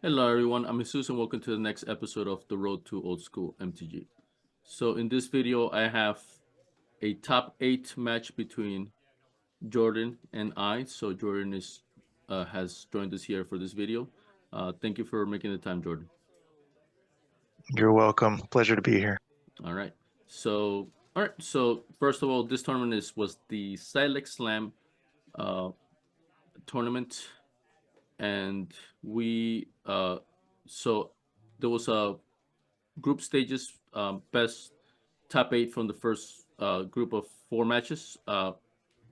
Hello everyone, I'm Jesus and welcome to the next episode of The Road to Old School MTG. So in this video I have a top 8 match between Jordan and I. So Jordan has joined us here for this video. Thank you for making the time, Jordan. You're welcome. Pleasure to be here. All right. So first of all, this tournament was the Sylex Slam uh, tournament, and we so there was a group stages, best top 8 from the first group of 4 matches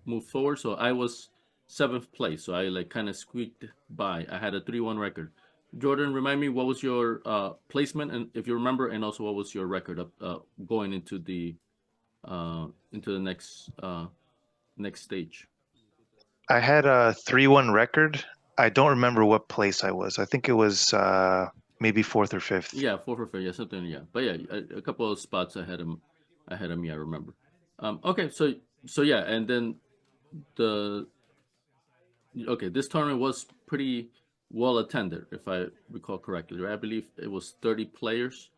moved forward. So I was 7th place, so I like kind of squeaked by. I had a 3-1 record. Jordan, remind me what was your placement, and if you remember, and also what was your record of going into the next stage. I had a 3-1 record. I don't remember what place I was. I think it was maybe fourth or fifth. Yeah, 4 for 5, yeah, something, yeah. But yeah, a couple of spots ahead of me. I remember. Okay, so yeah, and then the this tournament was pretty well attended, if I recall correctly. Right? I believe it was 30 players,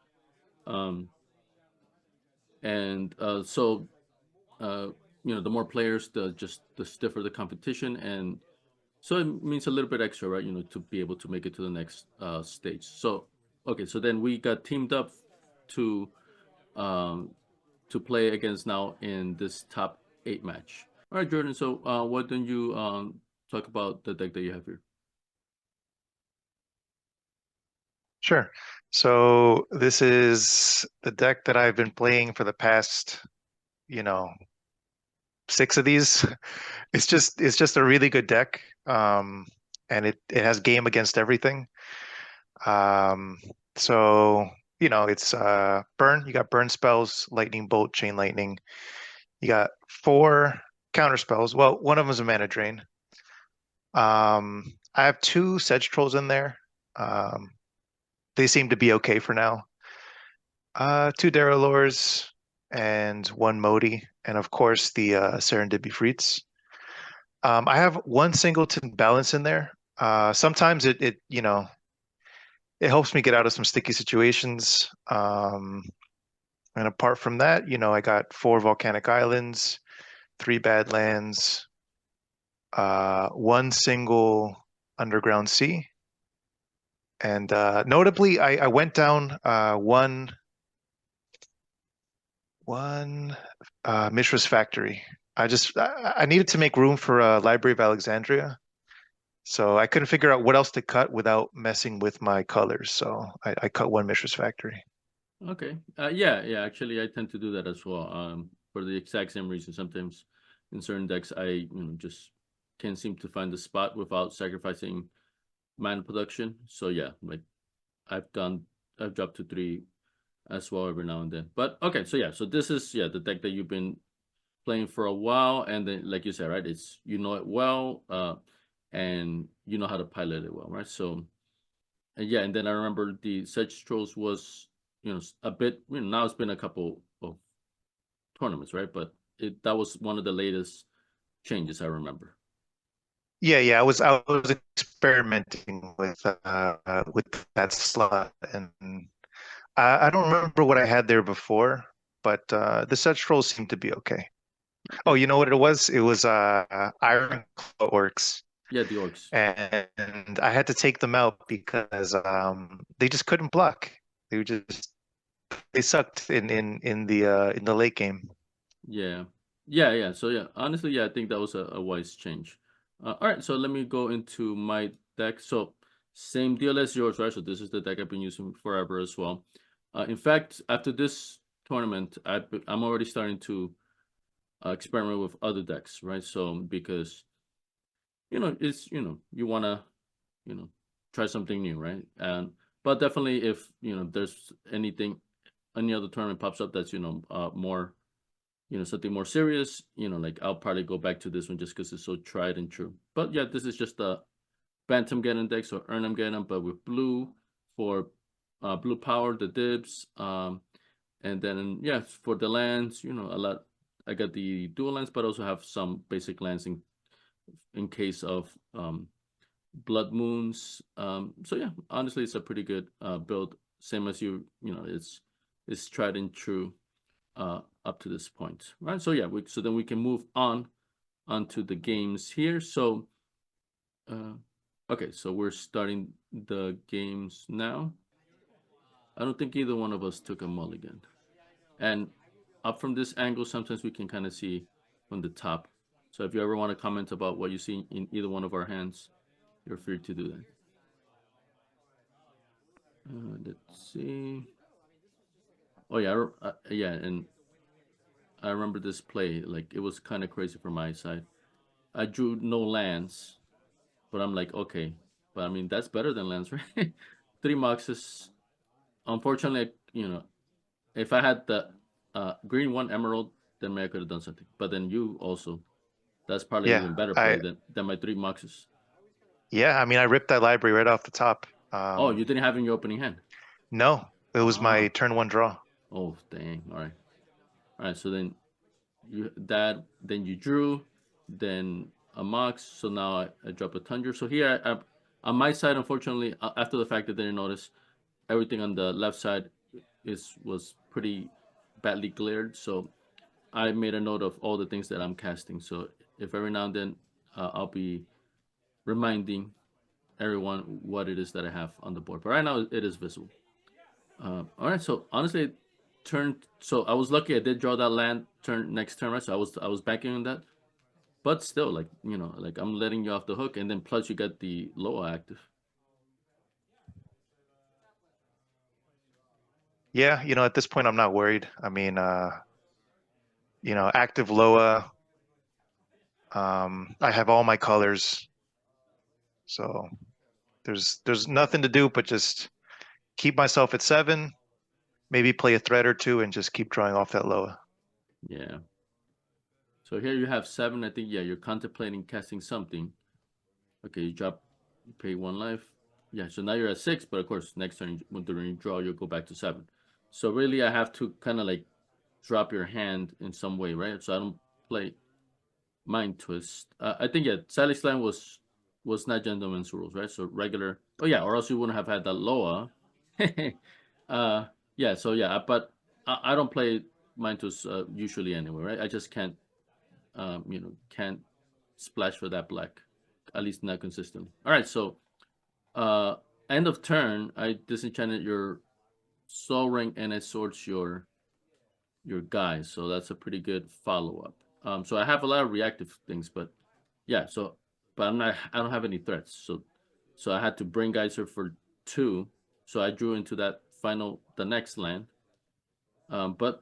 um, and so uh, the more players, the stiffer the competition, and so it means a little bit extra, right? To be able to make it to the next stage. So okay, so then we got teamed up to um, to play against now in this top 8 match. All right, Jordan. So why don't you talk about the deck that you have here? Sure. So this is the deck that I've been playing for the past, you know, 6 of these. It's just a really good deck. And it has game against everything. Um, so it's burn. You got burn spells, lightning bolt, chain lightning. You got 4 counter spells. Well, one of them is a mana drain. I have 2 Sedge Trolls in there. Um, they seem to be okay for now. 2 Darrowlores and 1 Modi, and of course the Serendipity Freets. I have 1 Singleton Balance in there. Sometimes it helps me get out of some sticky situations. And apart from that, I got 4 Volcanic Islands, 3 Badlands, 1 single Underground Sea. And notably, I went down one Mishra's Factory. I needed to make room for Library of Alexandria, so I couldn't figure out what else to cut without messing with my colors. So I cut 1 Mishra's Factory. Okay. Yeah. Actually, I tend to do that as well. For the exact same reason. Sometimes in certain decks, I just can't seem to find the spot without sacrificing mana production. So yeah, like I've dropped to 3 as well every now and then. But okay, so yeah, so this is the deck that you've been playing for a while, and then like you said, right, it's it well, and you know how to pilot it well, right? So and yeah, and then I remember the Sedge Trolls was a bit. Now it's been a couple of tournaments, right? But that was one of the latest changes I remember. Yeah. I was experimenting with that slot, and I don't remember what I had there before, but the Sedge Trolls seemed to be okay. Oh, Okay. you know what it was? It was Iron Claw Orcs. Yeah, the orcs. And I had to take them out because they just couldn't block. They sucked in the late game. Yeah, yeah. So yeah, honestly, yeah, I think that was a wise change. All right, so let me go into my deck. So same deal as yours, right? So this is the deck I've been using forever as well. In fact, after this tournament, I'm already starting to experiment with other decks, right? So because it's you wanna try something new, right? And but definitely if there's any other tournament pops up that's more something more serious, like I'll probably go back to this one just because it's so tried and true. But yeah, this is just a Bantamgeddon deck, so Erhnamgeddon, but with blue for blue power, the dibs, and then yeah, for the lands, a lot. I got the dual lands, but also have some basic lands in case of Blood Moons. So yeah, honestly, it's a pretty good build. Same as it's tried and true up to this point, right? So yeah, so then we can move on onto the games here. So okay, so we're starting the games now. I don't think either one of us took a mulligan. And up from this angle, sometimes we can kind of see from the top. So if you ever want to comment about what you see in either one of our hands, you're free to do that. Let's see. Oh yeah, yeah, and I remember this play. Like it was kind of crazy from my side. I drew no lands, but I'm like, okay, but I mean that's better than lands, right? Three Moxes. Unfortunately, if I had the green one emerald, then maybe I could have done something. But then you also, that's probably an Yeah, even better play I than my three Moxes. yeah, I mean I ripped that library right off the top. Oh, you didn't have in your opening hand. No, it was my Ah, turn one draw. oh dang. All right. So then then you drew, then a Mox. So now I drop a Tundra. So here on my side, unfortunately, after the fact, I didn't notice everything on the left side was pretty badly glared. So I made a note of all the things that I'm casting. So if every now and then I'll be reminding everyone what it is that I have on the board. But right now it is visible. All right. So honestly, turn. So I was lucky. I did draw that land turn next turn, right? So I was banking on that. But still, like like I'm letting you off the hook, and then plus you got the Loa active. Yeah, at this point I'm not worried. I mean, active Loa. I have all my colors, so there's nothing to do but just keep myself at 7, maybe play a threat or two, and just keep drawing off that Loa. Yeah. So here you have 7. I think yeah, you're contemplating casting something. Okay, you pay 1 life. Yeah, so now you're at 6, but of course next turn when during you draw you'll go back to 7. So really I have to kind of like drop your hand in some way, right? So I don't play Mind Twist. I think yeah, Sylex line was not Gentleman's Rules, right? So regular. Oh yeah, or else you wouldn't have had that Loa. uh, yeah. So yeah, but I don't play Mind Twist usually anyway, right? I just can't splash for that black, at least not consistently. All right, so uh, end of turn, I disenchanted your Soul Ring and I swords your guy, so that's a pretty good follow up. So I have a lot of reactive things, but yeah, but I don't have any threats, so I had to bring Geyser for 2, so I drew into the next land, but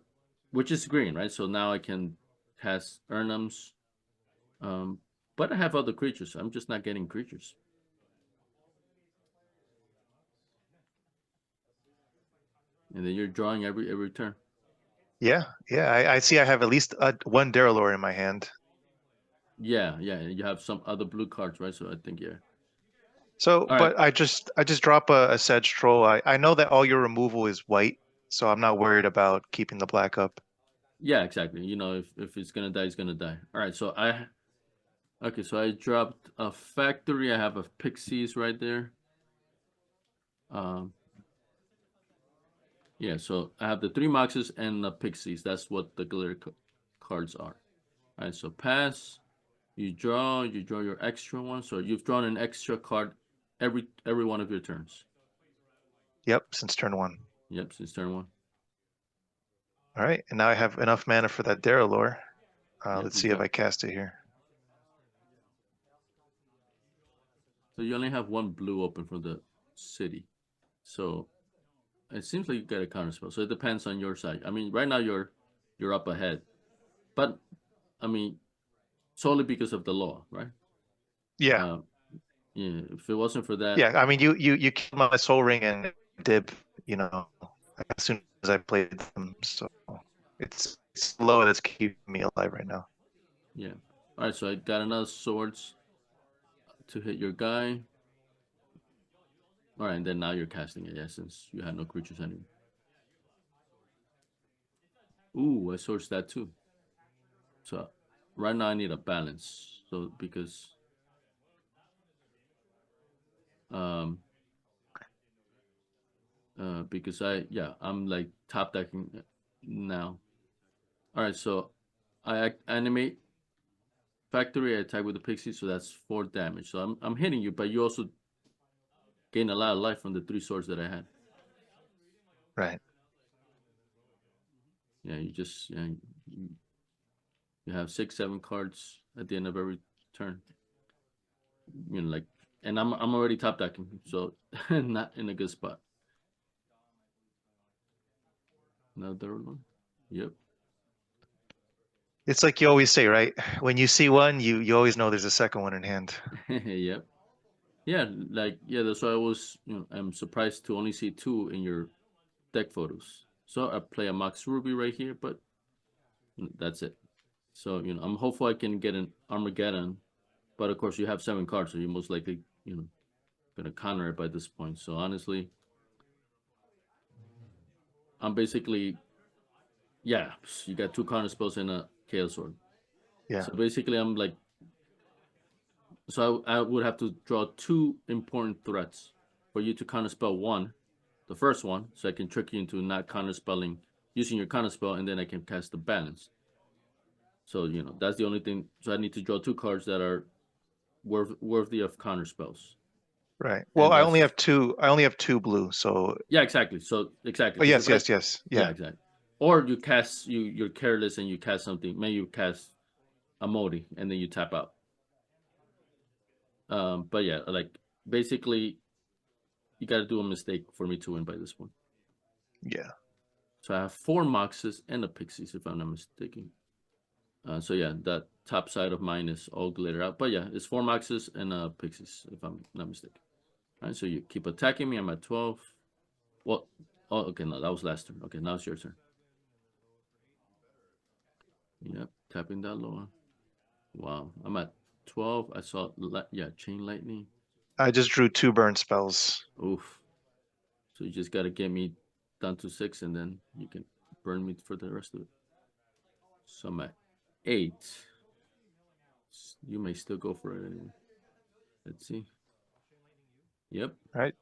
which is green, right? So now I can cast Erhnam's, um, but I have other creatures. I'm just not getting creatures. And then you're drawing every turn. Yeah, yeah. I see. I have at least one Derelor in my hand. Yeah, yeah. You have some other blue cards, right? So I think yeah. So, All right. but I just drop a Sedge Troll. I know that all your removal is white, so I'm not worried about keeping the black up. Yeah, exactly. If it's gonna die, it's gonna die. All right. So I dropped a factory. I have a pixies right there. Um, yeah. So I have the 3 Moxes and the pixies. That's what the glitter cards are. All right. So pass. You draw. You draw your extra one. So you've drawn an extra card every one of your turns. Yep, since turn 1. Yep. Since turn 1. All right, and now I have enough mana for that Derelor. Yep. Let's You see if got. I cast it here. So you only have one blue open for the city. So it seems like you get a counter spell. So it depends on your side. I mean, right now you're up ahead, but I mean solely because of the law, right? Yeah, Uh, yeah. If it wasn't for that, yeah. I mean, you killed my Soul Ring and Dib, as soon as I played them. So it's low that's keeping me alive right now. yeah. All right. So I got another swords to hit your guy. All right, and then now you're casting it, yeah, since you had no creatures anymore. Ooh, I sourced that too. So right now I need a balance. So because because I'm like top decking now. All right, so I animate factory. I attack with the pixie, so that's 4 damage. So I'm hitting you, but you also gain a lot of life from the 3 swords that I had. Right. Yeah, you have 6, 7 cards at the end of every turn. Like, and I'm already top decking, so not in a good spot. Another one. Yep. It's like you always say, right? When you see one, you always know there's a second one in hand. Yep. Yeah, that's why I'm surprised to only see 2 in your deck photos. So I play a Mox Ruby right here, but that's it. So I'm hopeful I can get an Armageddon, but of course you have 7 cards, so you're most likely gonna counter it by this point. So honestly, I'm basically you got 2 counter spells and a Chaos Sword. Yeah. So basically, I'm like, so I would have to draw 2 important threats for you to counterspell one, the first one, so I can trick you into not counterspelling using your counterspell, and then I can cast the balance. So that's the only thing. So I need to draw 2 cards that are worthy of counterspells. Right. Well, And I only that's have two. I only have 2 blue. So. yeah, exactly. So exactly Oh, because yes, if I yes, yes. yeah, Yeah. exactly. Or you're careless and you cast something. Maybe you cast a Modi and then you tap out. But yeah, like basically, you got to do a mistake for me to win by this point. Yeah. So I have 4 Moxes and a Pixies, if I'm not mistaken. So yeah, that top side of mine is all glittered out. But yeah, it's 4 Moxes and Pixies, if I'm not mistaken. All right, so you keep attacking me. I'm at 12. Well, okay, no, that was last turn. Okay, now it's your turn. Yep, tapping that lower. Wow, I'm at 12. I saw, Chain Lightning. I just drew 2 burn spells. Oof. So you just got to get me down to 6, and then you can burn me for the rest of it. So I'm at 8. You may still go for it anyway. Let's see. Yep. Right.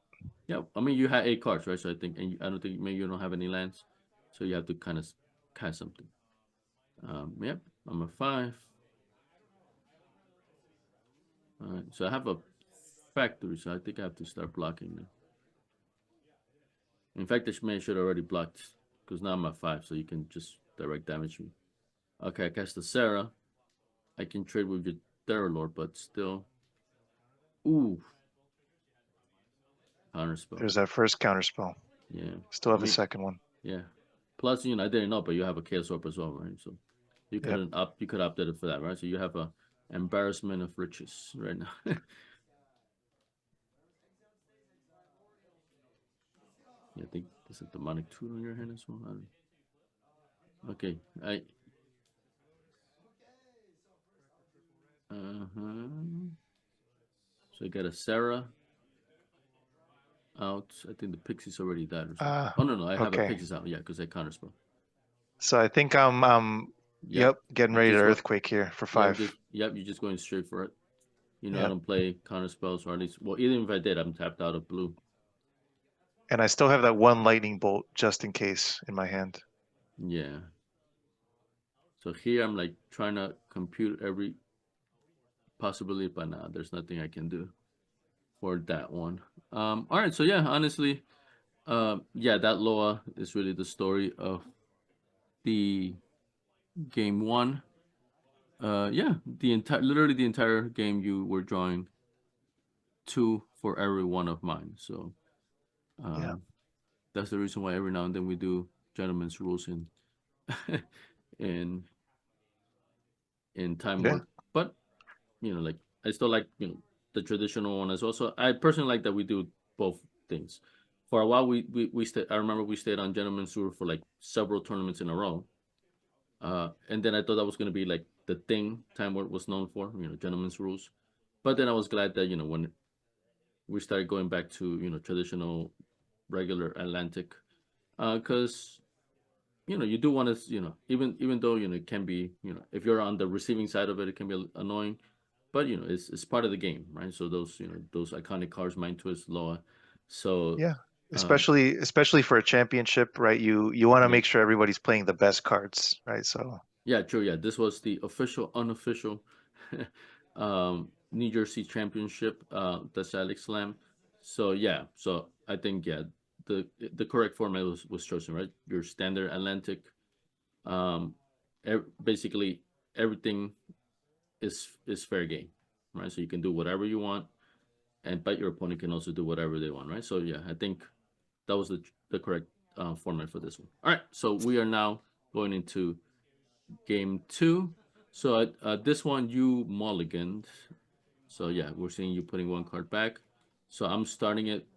Yep. I mean, you had 8 cards, right? So I think, and I don't think maybe you don't have any lands, so you have to kind of cast something. Yep. I'm at 5. All right. So I have a factory, so I think I have to start blocking now. In fact, this man should already blocked because now I'm at 5, so you can just direct damage me. Okay, I cast the Sarah. I can trade with your Terrorlord, but still. Ooh. Counterspell. There's that first counterspell. Yeah. Still I have a mean, second one. yeah. Plus, I didn't know, but you have a Chaos Orb as well, right? So you Yep. could opt for that, right? So you have a embarrassment of riches right now. Yeah, I think there's a demonic tool on your hand as well. Okay, So I got a Sarah out. I think the Pixie's already died or something. Oh no, I have a Okay. Pixie's out. Yeah, because I counterspell. So I think I'm Yep. getting You ready to just go. earthquake here for Yep. 5. You're just going straight for it. I Yep. don't play counter spells, or at least, well, even if I did, I'm tapped out of blue. And I still have that 1 lightning bolt just in case in my hand. Yeah. So here I'm like trying to compute every possibility, but now there's nothing I can do for that one. All right. So yeah, honestly, that Loa is really the story of the game 1. Literally the entire game you were drawing 2 for every one of mine. So Yeah. that's the reason why every now and then we do gentlemen's rules in in Time Yeah. War. But like I still like the traditional one as well. So I personally like that we do both things. For a while we stayed. I remember we stayed on Gentleman's Tour for like several tournaments in a row. And then I thought that was gonna be like the thing Time War was known for, Gentleman's Rules. But then I was glad that when we started going back to traditional regular Atlantic, because you do want to even though it can be if you're on the receiving side of it, it can be annoying, but it's part of the game, right? So those those iconic cards, Mind Twist, Loa. So Yeah. Especially for a championship, right? You want to Yeah, make sure everybody's playing the best cards, right? So yeah, true. Yeah, this was the official, unofficial New Jersey Championship, the Sylex Slam. So yeah, so I think yeah, the correct format was chosen, right? Your standard Atlantic, um, basically everything is fair game, right? So you can do whatever you want, and but your opponent can also do whatever they want, right? So yeah, I think that was the correct format for this one. All right, so we are now going into game two. So this one you mulliganed. So yeah, we're seeing you putting one card back. So I'm starting it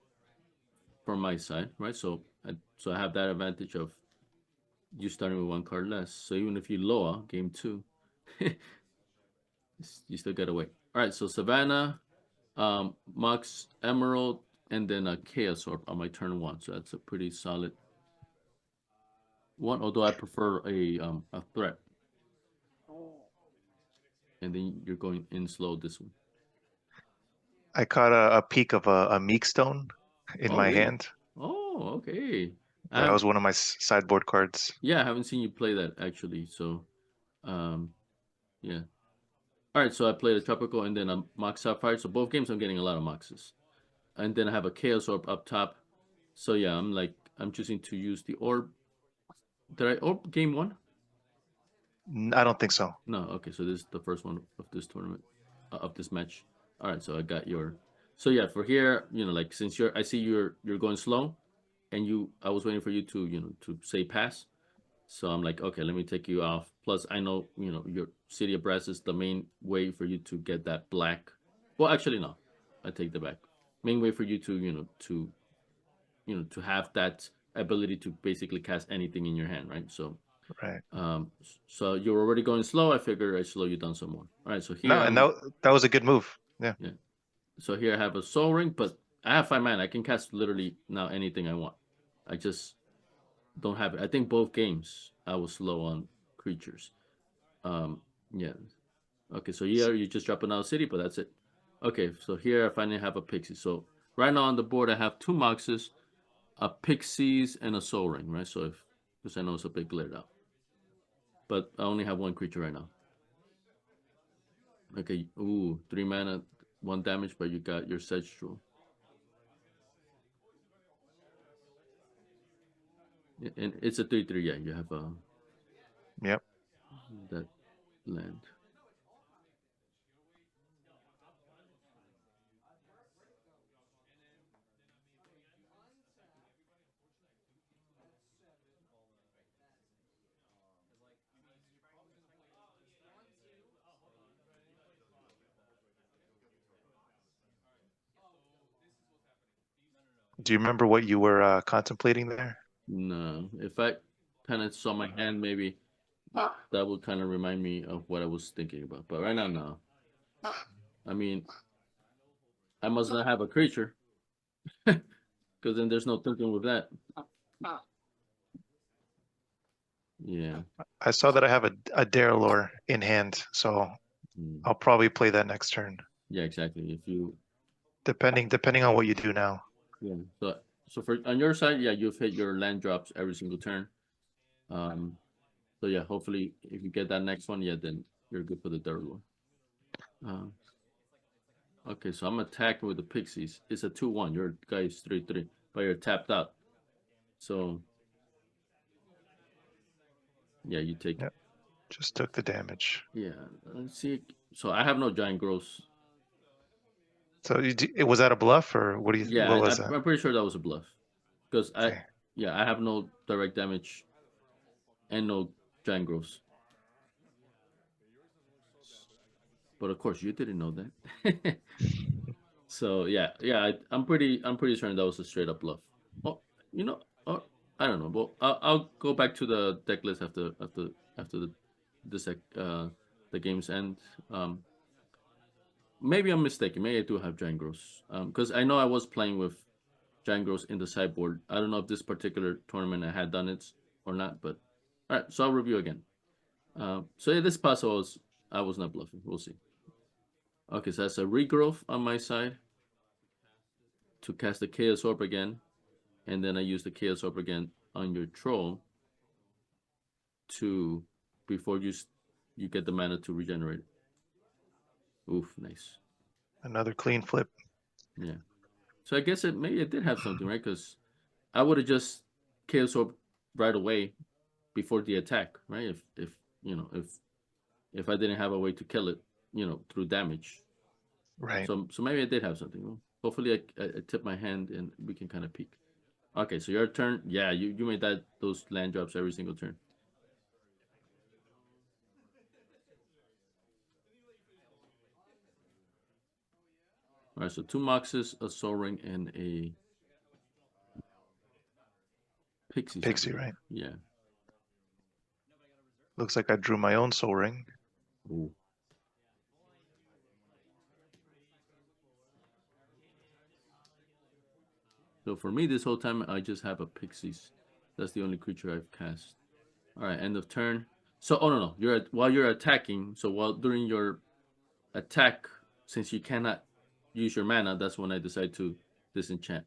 from my side, right? So I have that advantage of you starting with one card less. So even if you lower game two, you still get away. All right, so Savannah, Mox Emerald, and then a Chaos Orb on my turn one. So that's a pretty solid one. Although I prefer a threat, and then you're going in slow this one. I caught a peek of a Meek Stone in Oh my really? hand. Oh okay. I That have was one of my sideboard cards. yeah, I haven't seen you play that actually. So um yeah. All right, so I played a tropical and then a mox sapphire. So both games I'm getting a lot of moxes, and then I have a chaos orb up top. So yeah, I'm choosing to use the orb. Did I orb game one? I don't think so. No, okay, so this is the first one of this tournament, of this match. All right, so I got your. So yeah, for here, like since I see you're going slow, and I was waiting for you to, to say pass. So I'm like, okay, let me take you off. Plus, I know, your City of Brass is the main way for you to get that black. Well, actually, no, I take the back. Main way for you to, to have that ability to basically cast anything in your hand, right? So Right. so you're already going slow. I figure I slow you down some more. All right. So here No, and I'm. that was a good move. Yeah. Yeah. So here I have a Soul Ring, but I have 5 mana. I can cast literally now anything I want. I just don't have it. I think both games I was slow on creatures. Um. Yeah. Okay. So here you just drop another city, but that's it. Okay. So here I finally have a Pixie. So right now on the board I have two Moxes, a Pixies, and a Soul Ring. Right. So if because I know it's a big glare out, but I only have one creature right now. Okay, ooh, 3 mana, 1 damage, but you got your Sedgestrel. And it's a 3/3, yeah, you have Yep. that land. Do you remember what you were contemplating there? No, if I kind of saw my hand, maybe that would kind of remind me of what I was thinking about. But right now, no. I mean, I must not have a creature, because then there's no thinking with that. Yeah. I saw that I have a Darelor in hand, so Mm. I'll probably play that next turn, Yeah, exactly. If you, depending on what you do now. yeah. So for on your side, yeah, you've hit your land drops every single turn. Um, So yeah, hopefully if you get that next one, yeah, then you're good for the third one. Um, okay, so I'm attacking with the Pixies. It's a 2/1. Your guy is 3/3, but you're tapped out. So yeah, you take. Yep. Just took the damage. Yeah, let's see. So I have no giant growths. So was that a bluff or Yeah, what was that? I'm pretty sure that was a bluff because Okay. yeah, I have no direct damage and no giant growths. But of course, you didn't know that. So yeah, I'm pretty certain that was a straight up bluff. Oh, you know, oh, I don't know. Well, I'll go back to the deck list after this the game's end. Um, maybe I'm mistaken. Maybe I do have Jangros. Because I know I was playing with Jangros in the sideboard. I don't know if this particular tournament I had done it or not, but all right. So I'll review again. So yeah, this pass I was not bluffing. We'll see. Okay, so that's a regrowth on my side to cast the Chaos Orb again. and then I use the Chaos Orb again on your troll to before you get the mana to regenerate it. Oof, nice. Another clean flip. Yeah. So I guess maybe it did have something, right? Because I would have just Chaos Orb right away before the attack, right? If you know if I didn't have a way to kill it, through damage. Right. So maybe I did have something. Hopefully I tip my hand and we can kind of peek. Okay, so your turn. Yeah, you made those land drops every single turn. All right, so 2 Moxes, a Soul Ring, and a Pixies. Pixie, right? Yeah. Looks like I drew my own Soul Ring. Ooh. So for me, this whole time, I just have a Pixies. That's the only creature I've cast. All right, end of turn. So, oh no, while you're attacking. So while during your attack, since you cannot use your mana, that's when I decide to disenchant.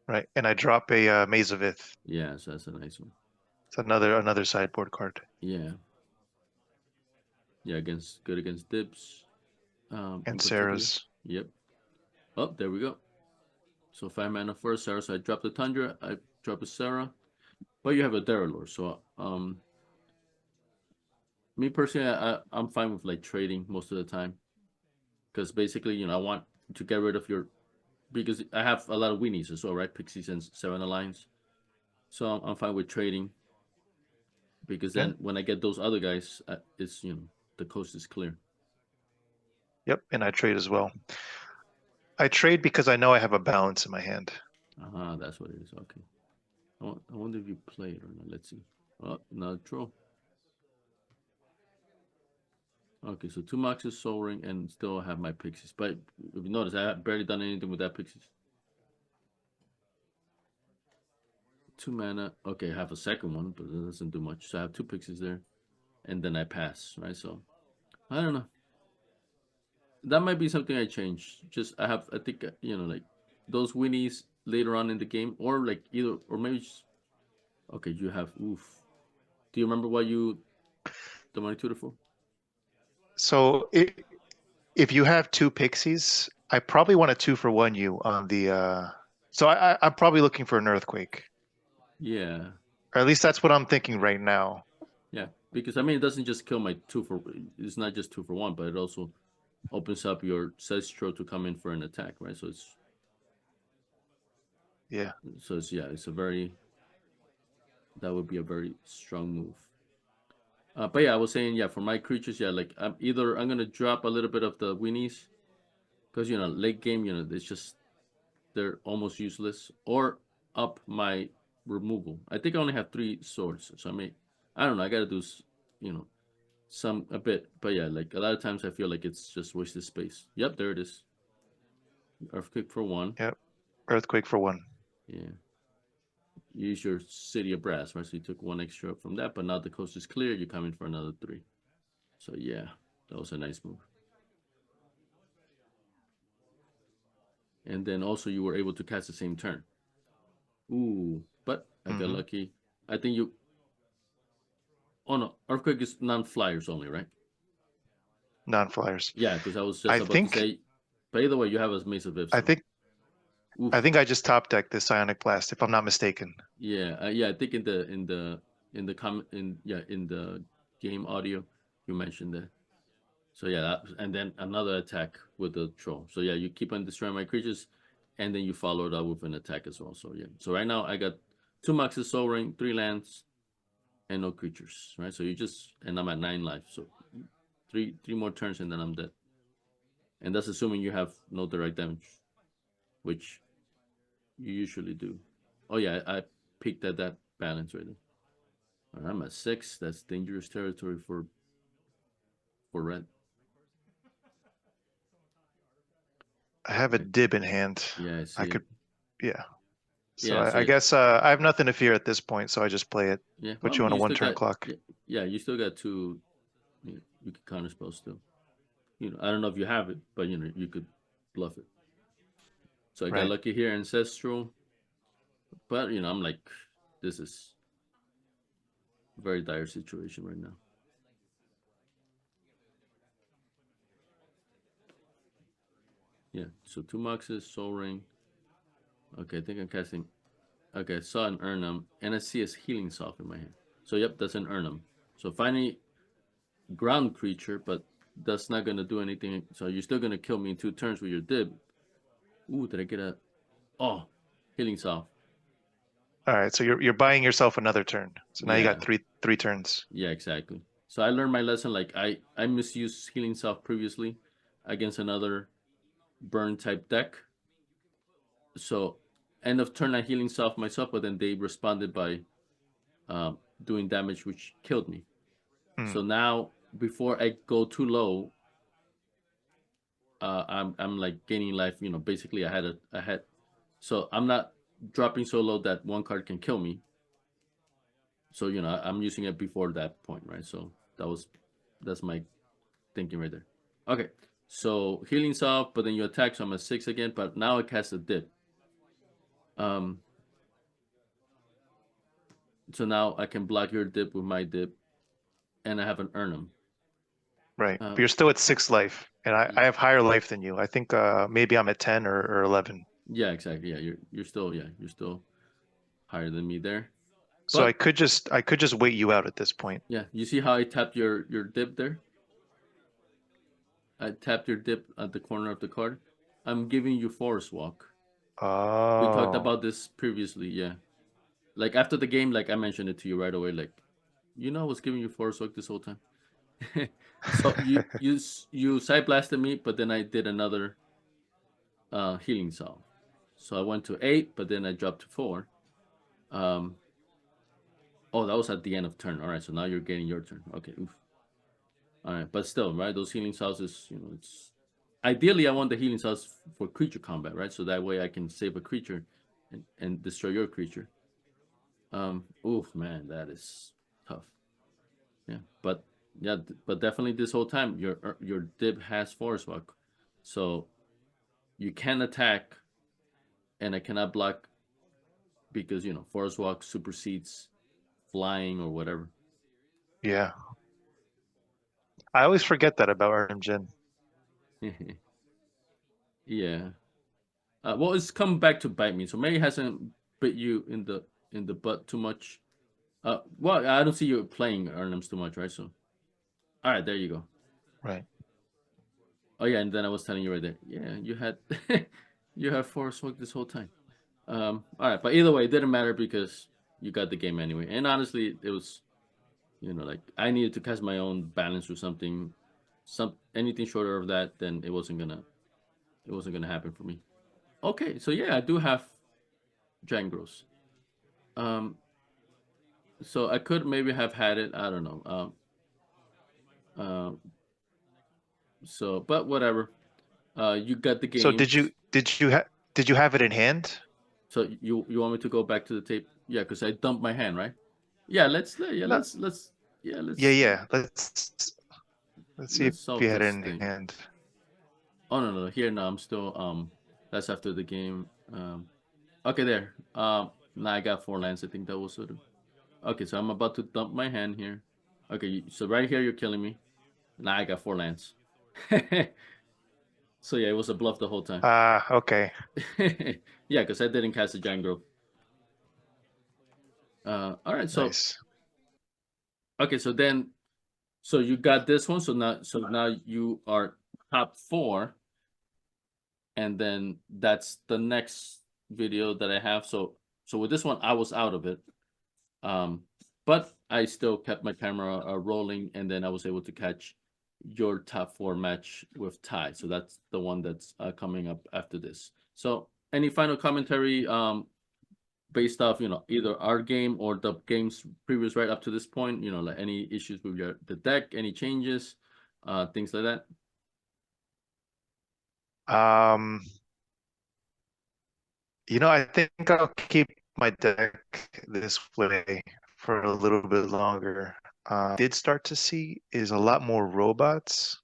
Right, and I drop a Maze of Ith. Yeah, so that's a nice one. It's another sideboard card. Yeah. Yeah, good against Dips. In And particular. Sarah's. Yep. Oh, there we go. So 5 mana for a Sarah. So I drop the Tundra. I drop a Sarah. But you have a Derelor. So me personally, I'm fine with like trading most of the time. Because basically, I want to get rid of your because I have a lot of weenies as well, right? Pixies and Seven Alliance. So I'm fine with trading. Because Yeah. then when I get those other guys, it's the coast is clear. Yep, and I trade as well. I trade because I know I have a balance in my hand. That's what it is. Okay. I wonder if you play it or not. Let's see. Oh, not troll. Okay, so 2 Moxes, Soul Ring, and still have my Pixies. But if you notice, I have barely done anything with that Pixies. 2 mana. Okay, I have a second one, but it doesn't do much. So I have 2 Pixies there. And then I pass, right? So, I don't know. That might be something I change. I think, like those winnies later on in the game, or like either, or maybe okay, you have, oof. Do you remember what the money tutor for? So if you have 2 Pixies, I probably want a 2-for-1 you on the. So I'm probably looking for an Earthquake. Yeah. Or at least that's what I'm thinking right now. Yeah, because I mean, it doesn't just kill my 2 for. It's not just 2-for-1, but it also opens up your Sestro to come in for an attack, right? So Yeah. it's a very that would be a very strong move. But yeah, I was saying, yeah, for my creatures, yeah, like I'm gonna drop a little bit of the weenies because late game, it's just they're almost useless, or up my removal. I think I only have 3 swords, so I don't know. I gotta do a bit, but yeah, like a lot of times I feel like it's just wasted space. Yep, there it is. Earthquake for 1. Yep. Earthquake for 1. Yeah. Use your City of Brass, right? So you took 1 extra from that, but now the coast is clear. You come in for another 3. So yeah, that was a nice move. And then also you were able to cast the same turn. Ooh, but I got lucky. I think you. Oh no, Earthquake is non-flyers only, right? Non-flyers. Yeah, because I was just I about to think say. By the way, you have a Mace of If, I so. think Oof. I think I just top decked this Psionic Blast, if I'm not mistaken. Yeah. I think in the comment in the game audio you mentioned that. So yeah, and then another attack with the troll. So yeah, you keep on destroying my creatures, and then you follow it up with an attack as well. So yeah. So right now I got 2 Maxes, Soul Ring, 3 lands, and no creatures. Right. So and I'm at 9 life. So three more turns and then I'm dead. And that's assuming you have no direct damage, which you usually do. Oh yeah, I peaked at that balance right there. All right, I'm at 6. That's dangerous territory for red. I have a Okay. Dib in hand. Yeah, I I see could, it. yeah. So Yeah, so I guess I have nothing to fear at this point, so I just play it. yeah. Well, Put I you mean, on a you still 1-turn got clock. yeah, you still got 2. You could counterspell still. I don't know if you have it, but you could bluff it. So I got Right. lucky here, Ancestral. But, I'm like, this is a very dire situation right now. Yeah, so 2 Moxes, Soul Ring. Okay, I think I'm casting. Okay, I saw an Erhnam, and I see a Healing Salve in my hand. So, yep, that's an Erhnam. So, finally, ground creature, but that's not going to do anything. So, you're still going to kill me in 2 turns with your dib. Ooh, did I get a. Oh, Healing Salve. All right. So you're buying yourself another turn. So now you got Yeah, three turns. yeah, exactly. So, I learned my lesson. Like, I misused Healing Salve previously against another burn type deck. So, end of turn, I Healing Salve myself, but then they responded by doing damage, which killed me. Hmm. So now, before I go too low, I'm like gaining life. Basically, I had, so I'm not dropping so low that one card can kill me. So I'm using it before that point, right? So that's my thinking right there. Okay, so healing's off, but then you attack, so I'm at 6 again. But now I cast a dip. So now I can block your dip with my dip, and I have an Erhnam. Right. Uh, But you're still at 6 life, and I have higher life than you. I think maybe I'm at 10 or 11. yeah, exactly. Yeah, you're still higher than me there. So But I could just wait you out at this point. yeah, you see how I tapped your dip there? I tapped your dip at the corner of the card. I'm giving you Forest Walk. We talked Oh, about this previously, yeah. Like after the game, like I mentioned it to you right away. Like, I was giving you Forest Walk this whole time. So you side blasted me, but then I did another healing salve. So I went to 8, but then I dropped to 4. Um, oh, that was at the end of turn. All right, so now you're getting your turn. Okay, oof. All right, but still, right? Those healing salves is, it's ideally I want the healing salves for creature combat, right? So that way I can save a creature and destroy your creature. Oof, man, that is tough. Yeah, but yeah, but definitely this whole time your dib has force walk, so you can attack, and I cannot block because force walk supersedes flying or whatever. yeah. I always forget that about Erhnamgeddon. Yeah. Well, it's come back to bite me. So maybe it hasn't bit you in the butt too much. Well, I don't see you playing Arnhems too much, right? So, all right, there you go. Right. Oh yeah, and then I was telling you right there. Yeah, you had you had force hook this whole time. All right, but either way, it didn't matter because you got the game anyway. And honestly, it was like I needed to cast my own balance or something. Anything shorter of that, then it wasn't gonna happen for me. Okay, so yeah, I do have Jangros. Um, so I could maybe have had it. I don't know. Uh, so, but whatever. You got the So game. did you have it in hand? So you want me to go back to the tape? Yeah, because I dumped my hand, right? Yeah, No. let's yeah Yeah, let's yeah. Let's see if let's you solve had it this in thing. hand. Oh no, here now I'm still that's after the game. Okay, there. Now I got 4 lands. I think that was sort of okay. So I'm about to dump my hand here. Okay, so right here you're killing me. Now I got 4 lands. So yeah, it was a bluff the whole time. Ah, okay. Yeah, because I didn't cast a giant growth. All right, so Nice. okay, so you got this one. So now you are top 4, and then that's the next video that I have. So with this one, I was out of it, um, but I still kept my camera rolling, and then I was able to catch your top 4 match with Ty. So that's the one that's coming up after this. So any final commentary based off either our game or the games previous right up to this point, like any issues with the deck, any changes, things like that. Um, I think I'll keep my deck this way for a little bit longer. Did start to see is a lot more robots.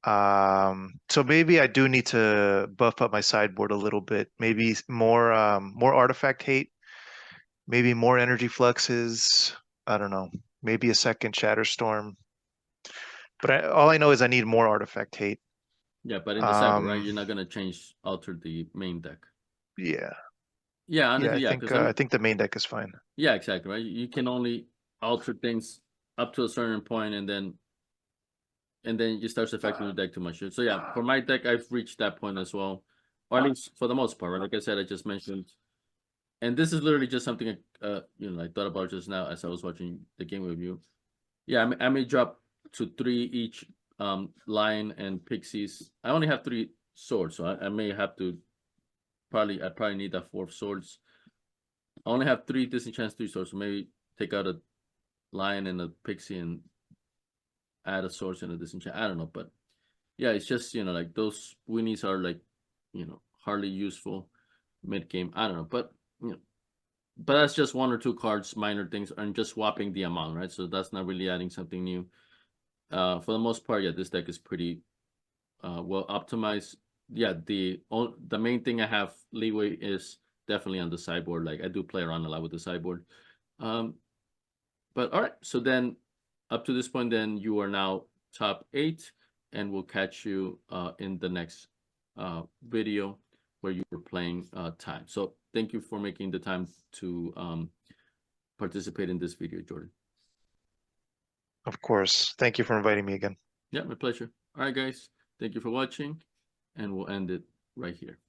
So maybe I do need to buff up my sideboard a little bit. Maybe more artifact hate, maybe more energy fluxes. I don't know. Maybe a second Shatterstorm. But all I know is I need more artifact hate. Yeah, but in the cyber, right? Um, You're not gonna alter the main deck. yeah, Yeah, yeah. honestly, yeah, because I think the main deck is fine. yeah, exactly, right. You can only alter things up to a certain point, and then it starts affecting the deck too much. So yeah, for my deck, I've reached that point as well, or at least for the most part. Right? Like I said, I just mentioned, and this is literally just something I thought about just now as I was watching the game with you. Yeah, I may drop to 3 each lion and pixies. I only have 3 swords, so I may have to I probably need that 4th swords. I only have 3 disenchant 3 swords, so maybe take out a lion and a pixie and add a sword and a disenchant. I don't know, but yeah, it's just like those winnies are like hardly useful mid game. I don't know, but that's just 1 or 2 cards, minor things, and just swapping the amount, right? So that's not really adding something new. For the most part, yeah, this deck is pretty well optimized. Yeah, the main thing I have leeway is definitely on the sideboard. Like I do play around a lot with the sideboard. Um, but all right, so then up to this point, then you are now top 8, and we'll catch you in the next video where you were playing time. So thank you for making the time to participate in this video, Jordan. Of course. Thank you for inviting me again. Yeah, my pleasure. All right, guys, thank you for watching, and we'll end it right here.